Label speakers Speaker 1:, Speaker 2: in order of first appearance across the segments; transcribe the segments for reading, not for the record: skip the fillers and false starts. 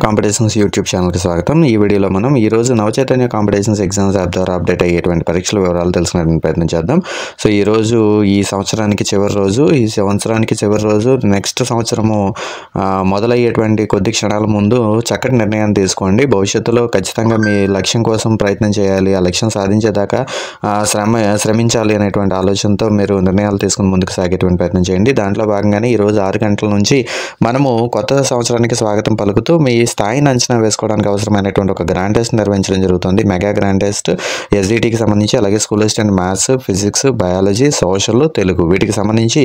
Speaker 1: Competitions YouTube ఛానల్కి స్వాగతం. ఈ వీడియోలో మనం ఈరోజు నవచైతన్య కాంపిటీషన్స్ ఎగ్జామ్స్ యాప్ ద్వారా అప్డేట్ అయ్యేటువంటి పరీక్షల వివరాలు తెలుసుకునే ప్రయత్నం చేద్దాం. సో ఈరోజు ఈ సంవత్సరానికి చివరి రోజు, నెక్స్ట్ సంవత్సరము మొదలయ్యేటువంటి కొద్ది క్షణాల ముందు చక్కటి నిర్ణయాన్ని తీసుకోండి. భవిష్యత్తులో ఖచ్చితంగా మీ లక్ష్యం కోసం ప్రయత్నం చేయాలి, ఆ లక్ష్యం సాధించేదాకా శ్రమించాలి అనేటువంటి ఆలోచనతో మీరు నిర్ణయాలు తీసుకుని ముందుకు సాగేటువంటి ప్రయత్నం చేయండి. దాంట్లో భాగంగానే ఈరోజు 6 గంటల నుంచి మనము కొత్త సంవత్సరానికి స్వాగతం పలుకుతూ మీ స్థాయిని అంచనా వేసుకోవడానికి అవసరమైనటువంటి ఒక గ్రాండ్ టెస్ట్ నిర్వహించడం జరుగుతుంది. మెగా గ్రాండ్ టెస్ట్ ఎస్డిటికి సంబంధించి, అలాగే school assistant maths, physics, biology, social, Telugu వీటికి సంబంధించి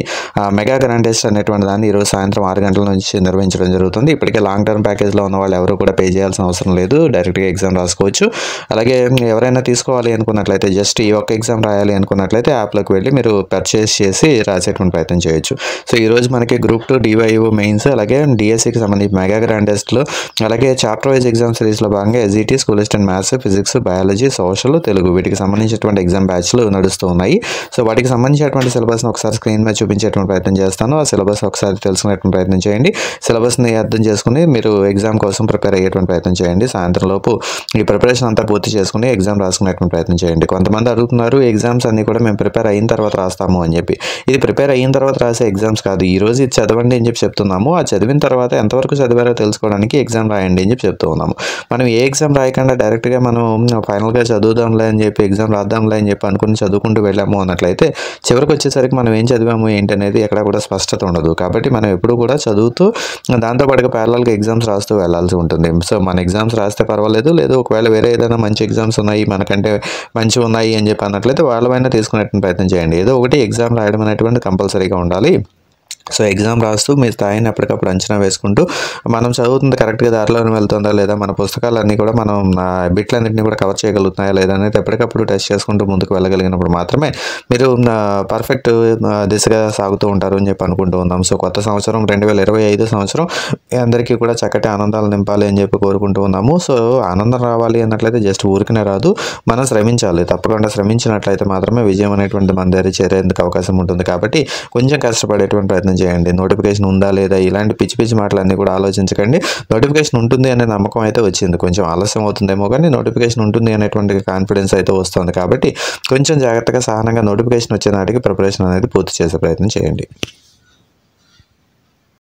Speaker 1: మెగా గ్రాండ్ టెస్ట్ అనేటువంటి దాన్ని ఈరోజు సాయంత్రం 6 గంటల నుంచి నిర్వహించడం జరుగుతుంది. ఇప్పటికే లాంగ్ టర్మ్ ప్యాకేజ్లో ఉన్న వాళ్ళు ఎవరు కూడా పే చేయాల్సిన అవసరం లేదు, డైరెక్ట్గా ఎగ్జామ్ రాసుకోవచ్చు. అలాగే ఎవరైనా తీసుకోవాలి అనుకున్నట్లయితే, జస్ట్ ఈ ఒక్క ఎగ్జామ్ రాయాలి అనుకున్నట్లయితే యాప్లోకి వెళ్ళి మీరు పర్చేస్ చేసి రాసేటువంటి ప్రయత్నం చేయొచ్చు. సో ఈరోజు మనకి గ్రూప్ 2 డివైఓ మెయిన్స్, అలాగే డిఎస్సికి సంబంధించి మెగా గ్రాండ్ టెస్ట్లో, అలాగే చాప్టర్ వైజ్ ఎగ్జామ్ సిరీస్లో భాగంగా SGT, school assistant maths, physics, biology, social, Telugu వీటికి సంబంధించినటువంటి ఎగ్జామ్ బ్యాచ్లు నడుస్తూ ఉన్నాయి. సో వాటికి సంబంధించినటువంటి సిలబస్ని ఒకసారి స్క్రీన్ మీద చూపించేటువంటి ప్రయత్నం చేస్తాను. ఆ సిలబస్ ఒకసారి తెలుసుకునేటువంటి ప్రయత్నం చేయండి. సిలబస్ని అర్థం చేసుకుని మీరు ఎగ్జామ్ కోసం ప్రిపేర్ అయ్యేటువంటి ప్రయత్నం చేయండి. సాయంత్రం లోపు ఈ ప్రిపరేషన్ అంతా పూర్తి చేసుకుని ఎగ్జామ్ రాసుకునేటువంటి ప్రయత్నం చేయండి. కొంతమంది అడుగుతున్నారు, ఎగ్జామ్స్ అన్నీ కూడా మేము ప్రిపేర్ అయిన తర్వాత రాస్తాము అని చెప్పి. ఇది ప్రిపేర్ అయిన తర్వాత రాసే ఎగ్జామ్స్ కాదు. ఈ రోజు ఇది చదవండి అని చెప్పి చెప్తున్నాము. ఆ చదివిన తర్వాత ఎంతవరకు చదివారో తెలుసుకోవడానికి ఎగ్జామ్ రాయండి అని చెప్పి చెప్తూ ఉన్నాము. మనం ఏ ఎగ్జామ్ రాయకుండా డైరెక్ట్గా మనం ఫైనల్గా చదువుదాంలే అని చెప్పి, ఎగ్జామ్ రాద్దాంలే అని చెప్పి అనుకుని చదువుకుంటూ వెళ్ళాము అన్నట్లయితే చివరికి వచ్చేసరికి మనం ఏం చదివాము ఏంటనేది ఎక్కడ కూడా స్పష్టత ఉండదు. కాబట్టి మనం ఎప్పుడు కూడా చదువుతూ దాంతోపాటుగా ప్యారలల్గా ఎగ్జామ్స్ రాస్తూ వెళ్ళాల్సి ఉంటుంది. సో మన ఎగ్జామ్స్ రాస్తే పర్వాలేదు, లేదు ఒకవేళ వేరే ఏదైనా మంచి ఎగ్జామ్స్ ఉన్నాయి, మనకంటే మంచి ఉన్నాయి అని చెప్పి అన్నట్లయితే వాళ్ళమైనా తీసుకునేటువంటి ప్రయత్నం చేయండి. ఏదో ఒకటి ఎగ్జామ్ రాయడం అనేటువంటి కంపల్సరీగా ఉండాలి. సో ఎగ్జామ్ రాస్తూ మీ స్థాయిని అప్పటికప్పుడు అంచనా వేసుకుంటూ మనం చదువుతుంది కరెక్ట్గా దారిలోనే వెళ్తుందా లేదా, మన పుస్తకాలన్నీ కూడా మనం బిట్లన్నింటినీ కూడా కవర్ చేయగలుగుతున్నాయా లేదా అనేది ఎప్పటికప్పుడు టెస్ట్ చేసుకుంటూ ముందుకు వెళ్ళగలిగినప్పుడు మాత్రమే మీరు పర్ఫెక్ట్ దిశగా సాగుతూ ఉంటారు అని చెప్పి అనుకుంటూ ఉన్నాం. సో కొత్త సంవత్సరం 2025 సంవత్సరం మీ అందరికీ కూడా చక్కటి ఆనందాలు నింపాలి అని చెప్పి కోరుకుంటూ ఉన్నాము. సో ఆనందం రావాలి అన్నట్లయితే జస్ట్ ఊరికనే రాదు, మనం శ్రమించాలి. తప్పకుండా శ్రమించినట్లయితే మాత్రమే విజయం అనేటువంటి మన దగ్గర చేరేందుకు అవకాశం ఉంటుంది. కాబట్టి కొంచెం కష్టపడేటువంటి ప్రయత్నం చేయండి. నోటిఫికేషన్ ఉందా లేదా ఇలాంటి పిచ్చి పిచ్చి మాటలన్నీ కూడా ఆలోచించకండి. నోటిఫికేషన్ ఉంటుంది అనే నమ్మకం అయితే వచ్చింది. కొంచెం ఆలస్యం అవుతుందేమో కానీ నోటిఫికేషన్ ఉంటుంది అనేటువంటి కాన్ఫిడెన్స్ అయితే వస్తుంది. కాబట్టి కొంచెం జాగ్రత్తగా సహనంగా నోటిఫికేషన్ వచ్చే నాటికి ప్రిపరేషన్ అనేది పూర్తి చేసే ప్రయత్నం చేయండి.